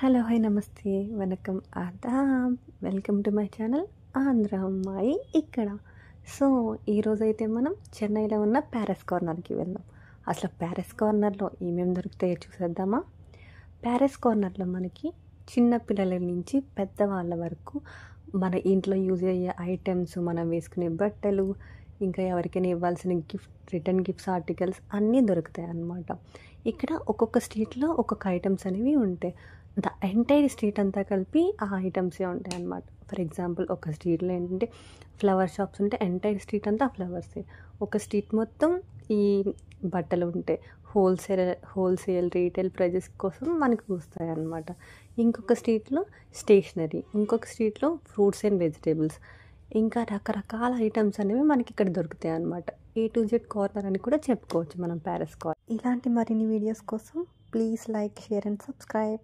Hello hi నమస్తే వనకం ఆదాబ్ welcome to my channel Andhra అమ్మాయి ఇక్కడ. సో ఈరోజైతే మనం చెన్నైలో ఉన్న ప్యారిస్ కార్నర్కి వెళ్దాం. అసలు ప్యారిస్ కార్నర్లో ఏమేమి దొరుకుతాయో చూసేద్దామా. ప్యారిస్ కార్నర్లో మనకి చిన్న పిల్లల నుంచి పెద్దవాళ్ళ వరకు మన ఇంట్లో యూజ్ అయ్యే ఐటమ్స్, మనం వేసుకునే బట్టలు, ఇంకా ఎవరికైనా ఇవ్వాల్సిన రిటర్న్ గిఫ్ట్స్ ఆర్టికల్స్ అన్నీ దొరుకుతాయి అన్నమాట. ఇక్కడ ఒక్కొక్క స్ట్రీట్లో ఒక్కొక్క ఐటమ్స్ అనేవి ఉంటాయి. ద ఎంటైర్ స్ట్రీట్ అంతా కలిపి ఆ ఐటమ్సే ఉంటాయి అన్నమాట. ఫర్ ఎగ్జాంపుల్ ఒక స్ట్రీట్లో ఏంటంటే ఫ్లవర్ షాప్స్ ఉంటే ఎంటైర్ స్ట్రీట్ అంతా ఫ్లవర్సే. ఒక స్ట్రీట్ మొత్తం ఈ బట్టలు ఉంటాయి. హోల్సేల్ రీటైల్ ప్రైజెస్ కోసం మనకు వస్తాయి అన్నమాట. ఇంకొక స్ట్రీట్లో స్టేషనరీ, ఇంకొక స్ట్రీట్లో ఫ్రూట్స్ అండ్ వెజిటేబుల్స్, ఇంకా రకరకాల ఐటమ్స్ అనేవి మనకి ఇక్కడ దొరుకుతాయి అన్నమాట. A to Z కార్నర్ అని కూడా చెప్పుకోవచ్చు మనం ప్యారిస్ కార్నర్. ఇలాంటి మరిన్ని వీడియోస్ కోసం please like, share and subscribe.